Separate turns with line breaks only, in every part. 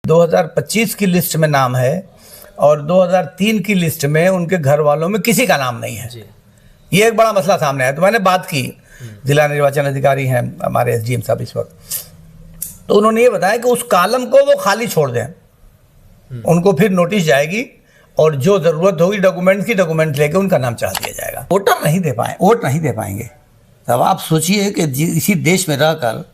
2025 की लिस्ट में नाम है और 2003 की लिस्ट में उनके घर वालों में किसी का नाम नहीं है। ये एक बड़ा मसला सामने आया। तो मैंने बात की, जिला निर्वाचन अधिकारी हैं हमारे एसडीएम साहब इस वक्त, तो उन्होंने ये बताया कि उस कॉलम को वो खाली छोड़ दें, उनको फिर नोटिस जाएगी और जो जरूरत होगी डॉक्यूमेंट की, डॉक्यूमेंट लेके उनका नाम चढ़ा दिया जाएगा। वोट नहीं दे पाएंगे। तब आप सोचिए कि इसी देश में रहकर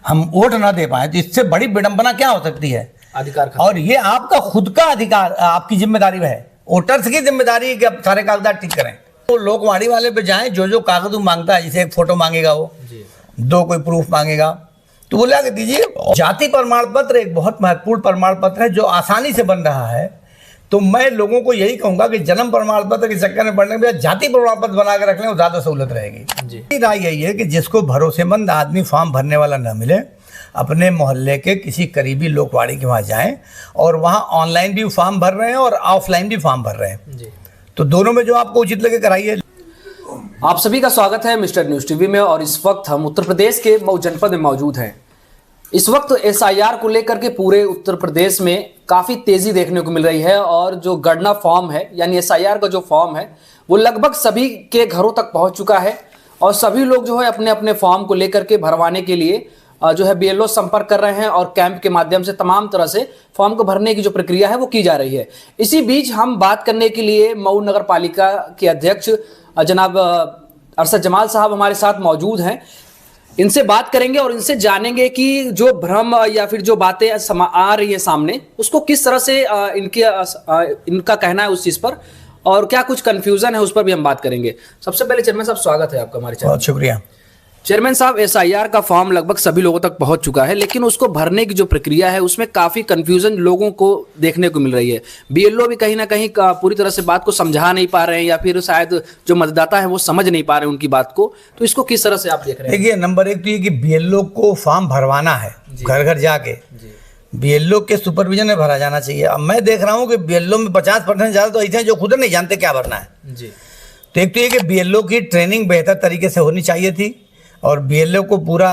हम वोट ना दे पाए तो इससे बड़ी विडंबना क्या हो सकती है।
अधिकार
और ये आपका खुद का अधिकार, आपकी जिम्मेदारी है, वोटर्स की जिम्मेदारी है कि आप सारे कागजात ठीक करें। तो लोकवाणी वाले पे जाएं, जो जो कागज मांगता है, जैसे एक फोटो मांगेगा वो, दो कोई प्रूफ मांगेगा तो वो लाके दीजिए। जाति प्रमाण पत्र एक बहुत महत्वपूर्ण प्रमाण पत्र है जो आसानी से बन रहा है। तो मैं लोगों को यही कहूंगा कि जन्म प्रमाण पत्र के चक्कर में पड़ने के बाद जाति प्रमाण पत्र बना के रख लें, वो ज्यादा सहूलत रहेगी। राय यही है कि जिसको भरोसेमंद आदमी फॉर्म भरने वाला न मिले, अपने मोहल्ले के किसी करीबी लोकवाणी के वहाँ जाएं और वहाँ ऑनलाइन भी फॉर्म भर रहे हैं और ऑफलाइन भी फॉर्म भर रहे हैं। तो दोनों में जो आपको उचित लगे कराइए।
आप सभी का स्वागत है मिस्टर न्यूज टीवी में। और इस वक्त हम उत्तर प्रदेश के मऊ जनपद में मौजूद हैं। इस वक्त एसआईआर को लेकर के पूरे उत्तर प्रदेश में काफ़ी तेज़ी देखने को मिल रही है और जो गणना फॉर्म है यानी एसआईआर का जो फॉर्म है वो लगभग सभी के घरों तक पहुंच चुका है और सभी लोग जो है अपने अपने फॉर्म को लेकर के भरवाने के लिए जो है बीएलओ संपर्क कर रहे हैं और कैंप के माध्यम से तमाम तरह से फॉर्म को भरने की जो प्रक्रिया है वो की जा रही है। इसी बीच हम बात करने के लिए मऊ नगर पालिका के अध्यक्ष जनाब अरशद जमाल साहब हमारे साथ मौजूद हैं। इनसे बात करेंगे और इनसे जानेंगे कि जो भ्रम या फिर जो बातें आ रही है सामने, उसको किस तरह से इनका कहना है उस चीज़ पर और क्या कुछ कंफ्यूजन है उस पर भी हम बात करेंगे। सबसे पहले चेयरमैन साहब स्वागत है आपका हमारे चैनल।
बहुत शुक्रिया।
चेयरमैन साहब, एसआईआर का फॉर्म लगभग सभी लोगों तक पहुंच चुका है, लेकिन उसको भरने की जो प्रक्रिया है उसमें काफ़ी कंफ्यूजन लोगों को देखने को मिल रही है। बीएलओ भी कहीं ना कहीं पूरी तरह से बात को समझा नहीं पा रहे हैं या फिर शायद जो मतदाता है वो समझ नहीं पा रहे हैं उनकी बात को। तो इसको किस तरह से आप देख रहे हैं?
देखिए, नंबर एक तो ये कि बीएलओ को फॉर्म भरवाना है, घर घर जाके बीएलओ के सुपरविजन में भरा जाना चाहिए। अब मैं देख रहा हूँ कि बीएलओ में 50% ज़्यादा तो ऐसे हैं जो खुद नहीं जानते क्या भरना है। तो एक तो ये कि बीएलओ की ट्रेनिंग बेहतर तरीके से होनी चाहिए थी और बीएलओ को पूरा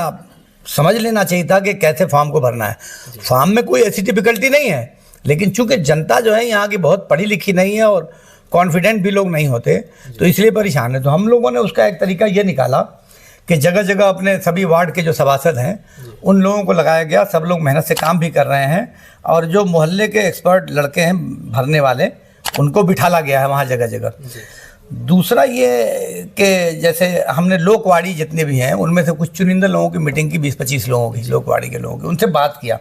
समझ लेना चाहिए था कि कैसे फॉर्म को भरना है। फॉर्म में कोई ऐसी डिफिकल्टी नहीं है, लेकिन चूंकि जनता जो है यहाँ की बहुत पढ़ी लिखी नहीं है और कॉन्फिडेंट भी लोग नहीं होते, तो इसलिए परेशान है। तो हम लोगों ने उसका एक तरीका ये निकाला कि जगह जगह अपने सभी वार्ड के जो सभासद हैं उन लोगों को लगाया गया। सब लोग मेहनत से काम भी कर रहे हैं और जो मोहल्ले के एक्सपर्ट लड़के हैं भरने वाले, उनको बिठाला गया है वहाँ जगह जगह। दूसरा ये कि जैसे हमने लोकवाणी जितने भी हैं उनमें से कुछ चुनिंदा लोगों की मीटिंग की, 20-25 लोगों की, लोकवाणी के लोगों की, उनसे बात किया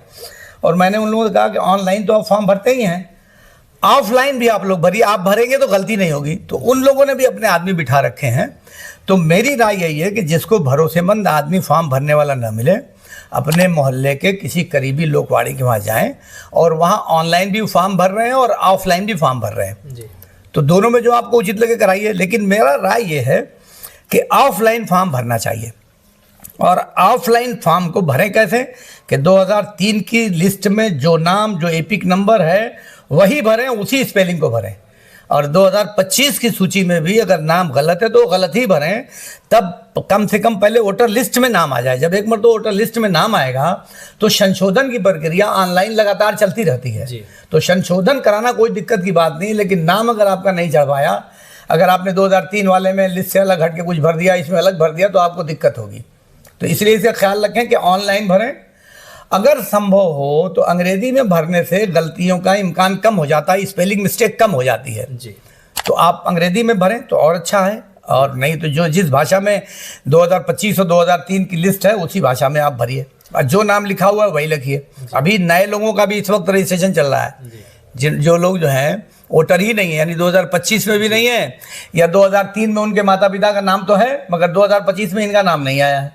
और मैंने उन लोगों से कहा कि ऑनलाइन तो आप फॉर्म भरते ही हैं, ऑफलाइन भी आप लोग भरिए, आप भरेंगे तो गलती नहीं होगी। तो उन लोगों ने भी अपने आदमी बिठा रखे हैं। तो मेरी राय यही है कि जिसको भरोसेमंद आदमी फॉर्म भरने वाला न मिले, अपने मोहल्ले के किसी करीबी लोकवाणी के वहाँ जाएँ और वहाँ ऑनलाइन भी फॉर्म भर रहे हैं और ऑफलाइन भी फॉर्म भर रहे हैं। तो दोनों में जो आपको उचित लगे कराइए। लेकिन मेरा राय ये है कि ऑफलाइन फॉर्म भरना चाहिए। और ऑफलाइन फॉर्म को भरें कैसे कि 2003 की लिस्ट में जो नाम, जो एपिक नंबर है वही भरें, उसी स्पेलिंग को भरें। और 2025 की सूची में भी अगर नाम गलत है तो गलत ही भरें, तब कम से कम पहले वोटर लिस्ट में नाम आ जाए। जब एक मरतबा वोटर लिस्ट में नाम आएगा तो संशोधन की प्रक्रिया ऑनलाइन लगातार चलती रहती है। तो संशोधन कराना कोई दिक्कत की बात नहीं, लेकिन नाम अगर आपका नहीं चढ़ पाया, अगर आपने 2003 वाले में लिस्ट से अलग हट के कुछ भर दिया, इसमें अलग भर दिया, तो आपको दिक्कत होगी। तो इसलिए इसे ख्याल रखें कि ऑनलाइन भरें। अगर संभव हो तो अंग्रेजी में भरने से गलतियों का इम्कान कम हो जाता है, स्पेलिंग मिस्टेक कम हो जाती है। तो आप अंग्रेजी में भरें तो और अच्छा है, और नहीं तो जो जिस भाषा में 2025 और 2003 की लिस्ट है उसी भाषा में आप भरिए। जो नाम लिखा हुआ है वही लिखिए। अभी नए लोगों का भी इस वक्त रजिस्ट्रेशन चल रहा है। जो लोग जो हैं वोटर ही नहीं है, यानी 2025 में भी नहीं है, या 2003 में उनके माता पिता का नाम तो है मगर 2025 में इनका नाम नहीं आया है,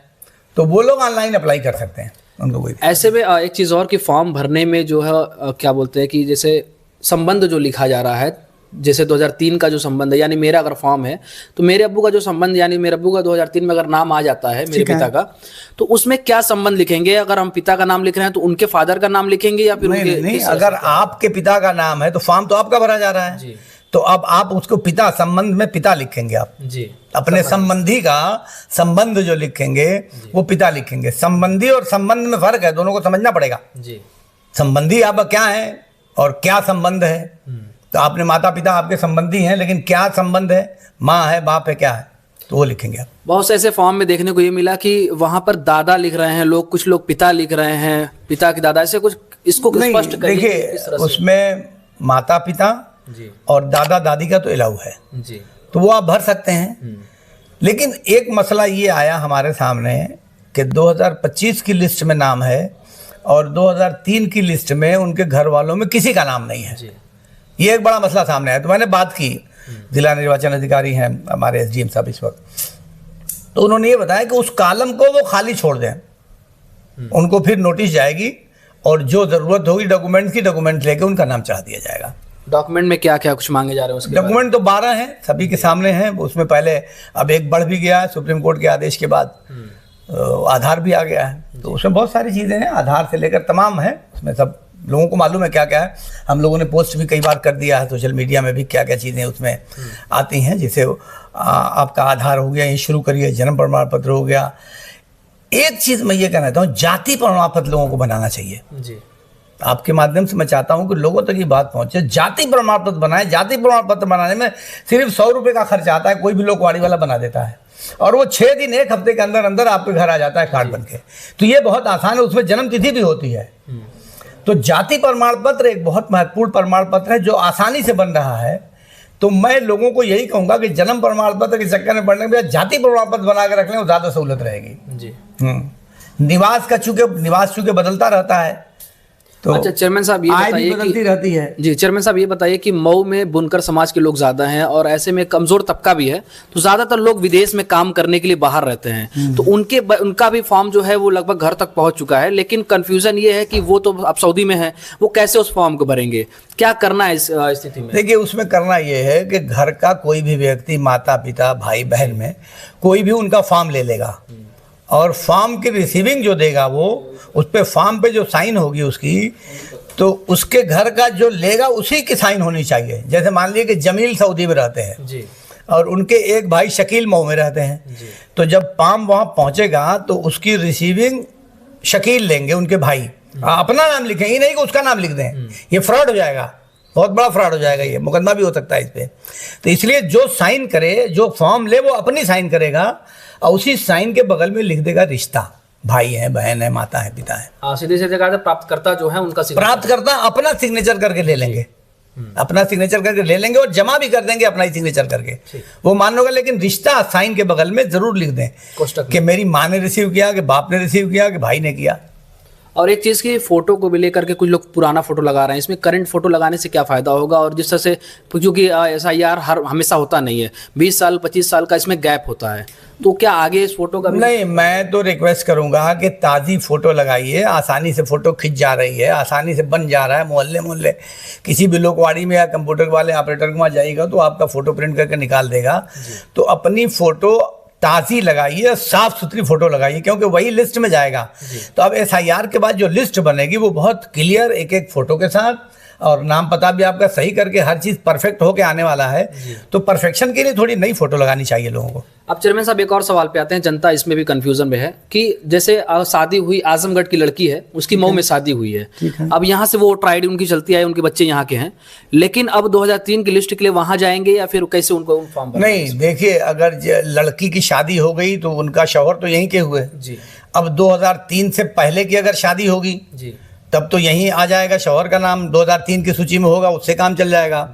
तो वो लोग ऑनलाइन अप्लाई कर सकते हैं। उनको कोई
ऐसे में एक चीज़ और कि फॉर्म भरने में जो है क्या बोलते हैं कि जैसे संबंध जो लिखा जा रहा है, जैसे 2003 का जो संबंध है, यानी मेरा अगर फॉर्म है तो मेरे अब्बू का जो संबंध, यानी मेरे अब्बू का 2003 में अगर नाम आ जाता है मेरे पिता का, तो उसमें क्या संबंध लिखेंगे? अगर हम पिता का नाम लिख रहे हैं तो उनके फादर का नाम लिखेंगे या फिर
नहीं, अगर आपके पिता का नाम है तो फॉर्म तो आपका भरा जा रहा है, तो अब आप उसको पिता, संबंध में पिता लिखेंगे आप जी। अपने संबंधी का संबंध जो लिखेंगे वो पिता लिखेंगे। संबंधी और संबंध में फर्क है, दोनों को समझना पड़ेगा जी। संबंधी आपका क्या है और क्या संबंध है। तो आपने माता पिता आपके संबंधी हैं, लेकिन क्या संबंध है, माँ है, बाप है, क्या है, तो वो लिखेंगे आप।
बहुत से ऐसे फॉर्म में देखने को ये मिला कि वहां पर दादा लिख रहे हैं लोग, कुछ लोग पिता लिख रहे हैं, पिता की दादा, ऐसे कुछ इसको स्पष्ट करिए।
देखिए, उसमें माता पिता
जी
और दादा दादी का तो अलाउ है
जी,
तो वो आप भर सकते हैं। लेकिन एक मसला ये आया हमारे सामने कि 2025 की लिस्ट में नाम है और 2003 की लिस्ट में उनके घर वालों में किसी का नाम नहीं है
जी।
ये एक बड़ा मसला सामने आया। तो मैंने बात की, जिला निर्वाचन अधिकारी हैं हमारे एसडीएम साहब इस वक्त, तो उन्होंने ये बताया कि उस कॉलम को वो खाली छोड़ दें, उनको फिर नोटिस जाएगी और जो ज़रूरत होगी डॉक्यूमेंट्स की, डॉक्यूमेंट लेके उनका नाम चढ़ा दिया जाएगा।
डॉक्यूमेंट में क्या क्या कुछ मांगे जा रहे हैं उसके
डॉक्यूमेंट तो 12 हैं, सभी के सामने हैं। उसमें पहले अब एक बढ़ भी गया है सुप्रीम कोर्ट के आदेश के बाद, आधार भी आ गया है। तो उसमें बहुत सारी चीज़ें हैं, आधार से लेकर तमाम है, उसमें सब लोगों को मालूम है क्या क्या है। हम लोगों ने पोस्ट भी कई बार कर दिया है सोशल मीडिया में भी, क्या क्या चीज़ें उसमें आती हैं। जैसे आपका आधार हो गया, ये शुरू करिए, जन्म प्रमाण पत्र हो गया। एक चीज़ मैं ये कहना चाहता हूँ, जाति प्रमाण पत्र लोगों को बनाना चाहिए
जी।
आपके माध्यम से मैं चाहता हूं कि लोगों तक ये बात पहुंचे, जाति प्रमाण पत्र बनाए। जाति प्रमाण पत्र बनाने में सिर्फ 100 रुपये का खर्च आता है, कोई भी लोकवाड़ी वाला बना देता है और वो 6 दिन 1 हफ्ते के अंदर अंदर आपके घर आ जाता है कार्ड बन के। तो ये बहुत आसान है, उसमें जन्म तिथि भी होती है। तो जाति प्रमाण पत्र एक बहुत महत्वपूर्ण प्रमाण पत्र है जो आसानी से बन रहा है। तो मैं लोगों को यही कहूंगा कि जन्म प्रमाण पत्र के चक्कर में पड़ने के बाद जाति प्रमाण पत्र बना के रख लें, वो ज़्यादा सहूलत रहेगी
जी।
निवास चूंकि बदलता रहता है, तो
अच्छा चेयरमैन साहब ये बताइए
बदलती रहती है।
जी चेयरमैन साहब ये बताइए कि मऊ में बुनकर समाज के लोग ज्यादा हैं और ऐसे में कमजोर तबका भी है, तो ज्यादातर लोग विदेश में काम करने के लिए बाहर रहते हैं, तो उनका भी फॉर्म जो है वो लगभग घर तक पहुंच चुका है। लेकिन कंफ्यूजन ये है कि वो तो अब सऊदी में है, वो कैसे उस फॉर्म को भरेंगे, क्या करना है इस स्थिति में?
देखिए, उसमें करना ये है कि घर का कोई भी व्यक्ति, माता पिता भाई बहन में कोई भी उनका फॉर्म ले लेगा और फॉर्म की रिसीविंग जो देगा वो उस पे फॉर्म पे जो साइन होगी उसकी, तो उसके घर का जो लेगा उसी की साइन होनी चाहिए। जैसे मान लीजिए कि जमील सऊदी में रहते हैं
जी।
और उनके एक भाई शकील मऊ में रहते हैं जी। तो जब फॉर्म वहाँ पहुँचेगा तो उसकी रिसीविंग शकील लेंगे उनके भाई, अपना नाम लिखेंगे, नहीं कि उसका नाम लिख दें, ये फ्रॉड हो जाएगा, बहुत बड़ा फ्रॉड हो जाएगा, ये मुकदमा भी हो सकता है इस पर। तो इसलिए जो साइन करे, जो फॉर्म ले, वो अपनी साइन करेगा और उसी साइन के बगल में लिख देगा रिश्ता, भाई है, बहन है, माता है, पिता है।
सीधे सीधे कहा प्राप्तकर्ता जो है उनका
प्राप्तकर्ता अपना सिग्नेचर करके ले लेंगे, अपना सिग्नेचर करके ले लेंगे और जमा भी कर देंगे अपना ही सिग्नेचर करके, वो मान लोगे। लेकिन रिश्ता साइन के बगल में जरूर लिख दें कि मेरी माँ ने रिसीव किया, कि बाप ने रिसीव किया, कि भाई ने किया।
और एक चीज़ की फोटो को भी लेकर के कुछ लोग पुराना फोटो लगा रहे हैं, इसमें करंट फोटो लगाने से क्या फ़ायदा होगा? और जिस तरह से, क्योंकि SIR हमेशा होता नहीं है, 20 साल 25 साल का इसमें गैप होता है, तो क्या आगे इस फोटो का भी?
नहीं, मैं तो रिक्वेस्ट करूंगा कि ताज़ी फ़ोटो लगाइए। आसानी से फ़ोटो खिंच जा रही है, आसानी से बन जा रहा है, मोहल्ले किसी भी लोकवाड़ी में या कंप्यूटर वाले ऑपरेटर के वहाँ जाइएगा तो आपका फ़ोटो प्रिंट करके निकाल देगा। तो अपनी फ़ोटो ताज़ी लगाइए, साफ सुथरी फोटो लगाइए, क्योंकि वही लिस्ट में जाएगा। तो अब SIR के बाद जो लिस्ट बनेगी वो बहुत क्लियर, एक एक फोटो के साथ और नाम पता भी आपका सही करके हर चीज़ परफेक्ट होके आने वाला है। तो परफेक्शन के लिए थोड़ी नई फोटो लगानी चाहिए लोगों को।
अब चेयरमैन साहब एक और सवाल पे आते हैं, जनता इसमें भी कंफ्यूजन में है कि जैसे शादी हुई, आजमगढ़ की लड़की है, उसकी मऊ में शादी हुई है, अब यहाँ से वो वोटर ID उनकी चलती है, उनके बच्चे यहाँ के हैं, लेकिन अब 2003 की लिस्ट के लिए वहाँ जाएंगे या फिर कैसे उनको फॉर्म भरना?
नहीं, देखिए, अगर लड़की की शादी हो गई तो उनका शौहर तो यहीं के हुए जी। अब 2003 से पहले की अगर शादी होगी जी, तब तो यहीं आ जाएगा, शौहर का नाम 2003 की सूची में होगा, उससे काम चल जाएगा।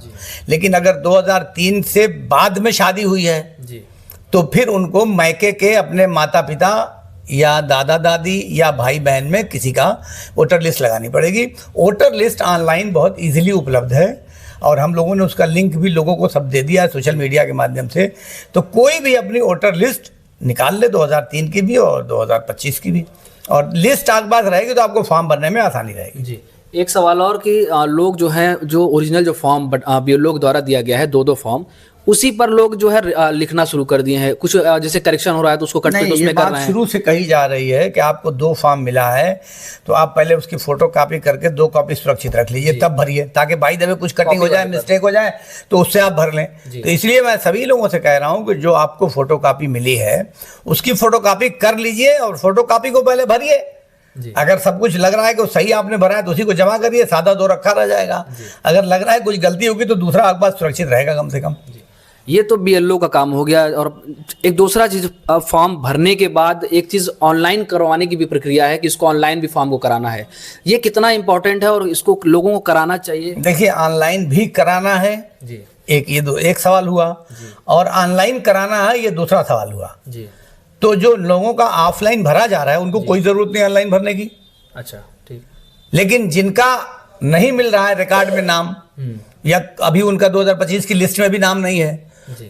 लेकिन अगर 2003 से बाद में शादी हुई है जी, तो फिर उनको मैके के अपने माता पिता या दादा दादी या भाई बहन में किसी का वोटर लिस्ट लगानी पड़ेगी। वोटर लिस्ट ऑनलाइन बहुत इजीली उपलब्ध है और हम लोगों ने उसका लिंक भी लोगों को सब दे दिया है सोशल मीडिया के माध्यम से। तो कोई भी अपनी वोटर लिस्ट निकाल ले, 2003 की भी और 2025 की भी, और लिस्ट आपके पास रहेगी तो आपको फॉर्म भरने में आसानी रहेगी
जी। एक सवाल और कि लोग जो हैं, जो ओरिजिनल जो फॉर्म BLO द्वारा दिया गया है, 2-2 फॉर्म, उसी पर लोग जो है लिखना शुरू कर दिए हैं, कुछ जैसे करेक्शन हो रहा है तो उसको कट पेस्ट उसमें कर रहे हैं।
शुरू से कही जा रही है कि आपको 2 फॉर्म मिला है तो आप पहले उसकी फोटो कॉपी करके 2 कॉपी सुरक्षित रख लीजिए, तब भरिए, ताकि बाई द वे कुछ कटिंग हो जाए, मिस्टेक हो जाए तो उससे आप भर लें। तो इसलिए मैं सभी लोगों से कह रहा हूँ कि जो आपको फोटो कॉपी मिली है उसकी फोटो कॉपी कर लीजिए और फोटो कॉपी को पहले भरिए, अगर सब कुछ लग रहा है कि सही आपने भरा है तो उसी को जमा करिए, सादा 2 रखा रह जाएगा। अगर लग रहा है कुछ गलती होगी तो दूसरा आपके पास सुरक्षित रहेगा कम से कम।
ये तो बीएलओ का काम हो गया। और एक दूसरा चीज, फॉर्म भरने के बाद एक चीज ऑनलाइन करवाने की भी प्रक्रिया है कि इसको ऑनलाइन भी फॉर्म को कराना है। ये कितना इंपॉर्टेंट है और इसको लोगों को कराना चाहिए?
देखिए, ऑनलाइन भी कराना है जी, एक सवाल हुआ, और ऑनलाइन कराना है ये दूसरा सवाल हुआ जी। तो जो लोगों का ऑफलाइन भरा जा रहा है उनको कोई जरूरत नहीं ऑनलाइन भरने की।
अच्छा, ठीक।
लेकिन जिनका नहीं मिल रहा है रिकॉर्ड में नाम, या अभी उनका 2025 की लिस्ट में भी नाम नहीं है,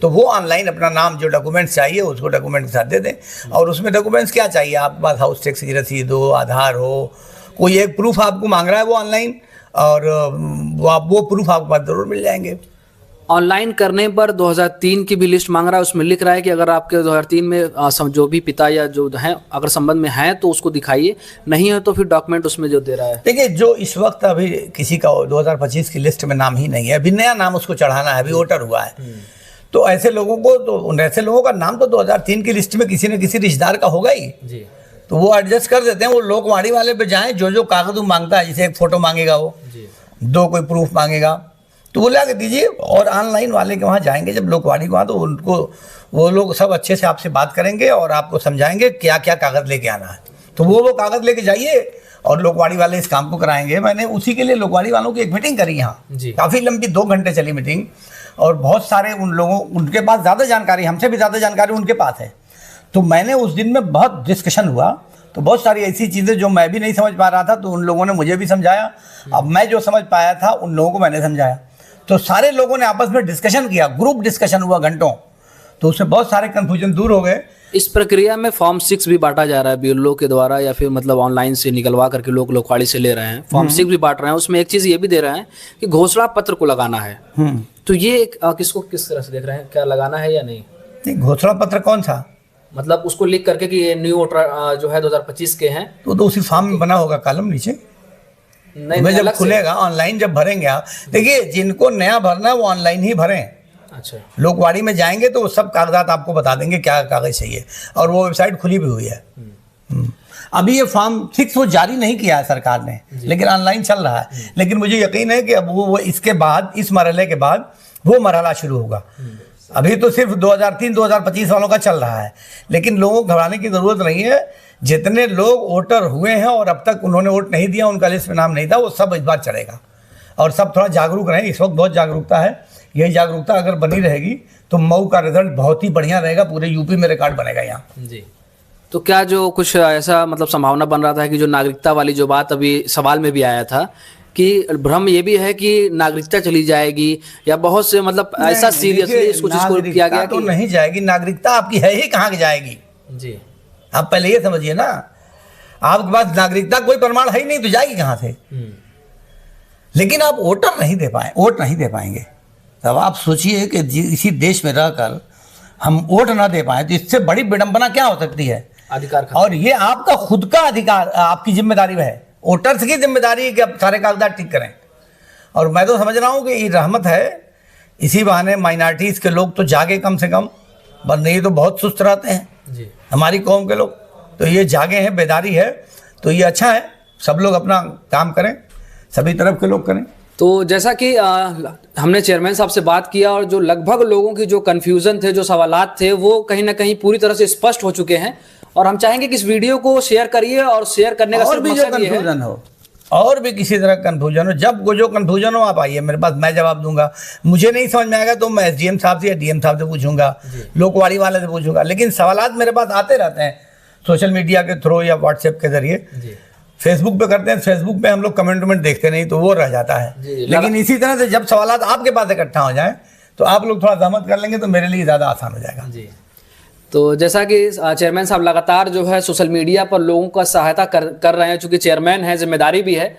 तो वो ऑनलाइन अपना नाम, जो डॉक्यूमेंट्स चाहिए उसको डॉक्यूमेंट के साथ दे दें। और उसमें डॉक्यूमेंट्स क्या चाहिए, आपके पास हाउस टैक्स की रसीद हो, आधार हो, कोई एक प्रूफ आपको मांग रहा है वो ऑनलाइन, और वो प्रूफ आपके पास जरूर मिल जाएंगे।
ऑनलाइन करने पर 2003 की भी लिस्ट मांग रहा है, उसमें लिख रहा है कि अगर आपके 2003 में जो भी पिता या जो हैं अगर संबंध में हैं तो उसको दिखाइए, नहीं है तो फिर डॉक्यूमेंट उसमें जो दे रहा है।
देखिए, जो इस वक्त अभी किसी का 2025 की लिस्ट में नाम ही नहीं है, अभी नया नाम उसको चढ़ाना है, अभी वोटर हुआ है, तो ऐसे लोगों को, तो ऐसे लोगों का नाम तो 2003 की लिस्ट में किसी न किसी रिश्तेदार का होगा ही जी। तो वो एडजस्ट कर देते हैं। वो लोकवाणी वाले पे जाएं, जो कागज मांगता है, जैसे एक फोटो मांगेगा वो जी, 2 कोई प्रूफ मांगेगा तो वो ला के दीजिए। और ऑनलाइन वाले के वहाँ जाएंगे जब लोकवाणी के वहाँ, तो उनको वो लोग सब अच्छे से आपसे बात करेंगे और आपको समझाएंगे क्या क्या कागज़ लेके आना है। तो वो कागज़ लेके जाइए और लोकवाणी वाले इस काम को कराएंगे। मैंने उसी के लिए लोकवाणी वालों की एक मीटिंग करी यहाँ, काफ़ी लंबी 2 घंटे चली मीटिंग, और बहुत सारे उनके पास ज़्यादा जानकारी, हमसे भी ज़्यादा जानकारी उनके पास है। तो मैंने उस दिन में बहुत डिस्कशन हुआ, तो बहुत सारी ऐसी चीज़ें जो मैं भी नहीं समझ पा रहा था तो उन लोगों ने मुझे भी समझाया। अब मैं जो समझ पाया था उन लोगों को मैंने समझाया, तो सारे लोगों ने आपस में डिस्कशन किया, ग्रुप डिस्कशन हुआ घंटों, तो उससे बहुत सारे कन्फ्यूजन दूर हो गए।
इस प्रक्रिया में फॉर्म 6 भी बांटा जा रहा है बीएलओ के द्वारा, या फिर मतलब ऑनलाइन से निकलवा करके लोग लोकवाणी से ले रहे हैं, फॉर्म 6 भी बांट रहे हैं। उसमें एक चीज़ ये भी दे रहे हैं कि घोषणा पत्र को लगाना है। तो ये किसको किस तरह से देख रहे हैं, क्या लगाना है या नहीं?
घोषणा पत्र कौन सा,
मतलब उसको लिख करके कि ये न्यू वोटर जो है 2025 के हैं,
तो उसी फॉर्म में बना होगा कॉलम नीचे, नहीं जब खुलेगा ऑनलाइन जब भरेंगे आप। देखिए, जिनको नया भरना है वो ऑनलाइन ही भरें। अच्छा, लोकवाणी में जाएंगे तो वो सब कागजात आपको बता देंगे क्या कागज चाहिए, और वो वेबसाइट खुली भी हुई है। अभी ये फॉर्म 6 वो जारी नहीं किया है सरकार ने, लेकिन ऑनलाइन चल रहा है। लेकिन मुझे यकीन है कि अब वो इसके बाद, इस मरहले के बाद वो मरहला शुरू होगा। अभी तो सिर्फ 2003-2025 वालों का चल रहा है, लेकिन लोगों को घबराने की ज़रूरत नहीं है। जितने लोग वोटर हुए हैं और अब तक उन्होंने वोट नहीं दिया, उनका लिस्ट में नाम नहीं था, वो सब इस बार चढ़ेगा। और सब थोड़ा जागरूक रहें, इस वक्त बहुत जागरूकता है। यही जागरूकता अगर बनी रहेगी तो मऊ का रिजल्ट बहुत ही बढ़िया रहेगा, पूरे यूपी में रिकॉर्ड बनेगा यहाँ
जी। तो क्या जो कुछ ऐसा मतलब संभावना बन रहा था कि जो नागरिकता वाली जो बात अभी सवाल में भी आया था कि भ्रम ये भी है कि नागरिकता चली जाएगी, या बहुत से मतलब ऐसा सीरियसली इसको किया गया
तो नहीं जाएगी। नागरिकता आपकी है ही कहाँ की जाएगी जी, आप पहले ये समझिए ना। आपके पास नागरिकता कोई प्रमाण है ही नहीं तो जाएगी कहाँ से। लेकिन आप वोट नहीं दे पाएंगे। तब आप सोचिए कि इसी देश में रहकर हम वोट ना दे पाए तो इससे बड़ी विडंबना क्या हो सकती है।
अधिकार,
और ये आपका खुद का अधिकार, आपकी जिम्मेदारी है, वोटर्स की जिम्मेदारी है कि आप सारे कागजात ठीक करें। और मैं तो समझ रहा हूँ कि ये रहमत है, इसी बहाने माइनॉरिटीज़ के लोग तो जागे कम से कम, वरना ये तो बहुत सुस्त रहते हैं जी। हमारी कौम के लोग तो ये जागे हैं, बेदारी है, तो ये अच्छा है। सब लोग अपना काम करें, सभी तरफ के लोग करें।
तो जैसा कि हमने चेयरमैन साहब से बात किया, और जो लगभग लोगों की जो कन्फ्यूज़न थे, जो सवालात थे, वो कहीं ना कहीं पूरी तरह से स्पष्ट हो चुके हैं। और हम चाहेंगे कि इस वीडियो को शेयर करिए, और शेयर करने का
और भी जो कन्फ्यूजन हो, और भी किसी तरह का कन्फ्यूजन हो, जब जो कन्फ्यूजन हो आप आइए मेरे पास, मैं जवाब दूंगा। मुझे नहीं समझ में आएगा तो मैं एसडीएम साहब से या डीएम साहब से पूछूंगा, लोकवाणी वाले से पूछूंगा। लेकिन सवालात मेरे पास आते रहते हैं सोशल मीडिया के थ्रू या व्हाट्सएप के जरिए। फेसबुक पे करते हैं, फेसबुक पे हम लोग कमेंट देखते नहीं तो वो रह जाता है। लेकिन इसी तरह से जब सवालात आपके पास इकट्ठा हो जाए तो आप लोग थोड़ा जहमत कर लेंगे तो मेरे लिए ज़्यादा आसान हो जाएगा जी।
तो जैसा कि चेयरमैन साहब लगातार जो है सोशल मीडिया पर लोगों का सहायता कर रहे हैं, चूँकि चेयरमैन है, जिम्मेदारी भी है।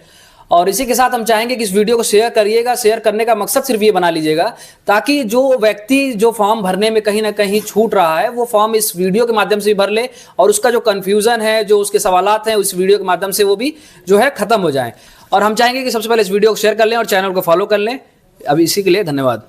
और इसी के साथ हम चाहेंगे कि इस वीडियो को शेयर करिएगा। शेयर करने का मकसद सिर्फ ये बना लीजिएगा ताकि जो व्यक्ति जो फॉर्म भरने में कहीं ना कहीं छूट रहा है, वो फॉर्म इस वीडियो के माध्यम से भी भर ले, और उसका जो कन्फ्यूजन है, जो उसके सवालात हैं, उस वीडियो के माध्यम से वो भी जो है खत्म हो जाए। और हम चाहेंगे कि सबसे पहले इस वीडियो को शेयर कर लें और चैनल को फॉलो कर लें। अभी इसी के लिए धन्यवाद।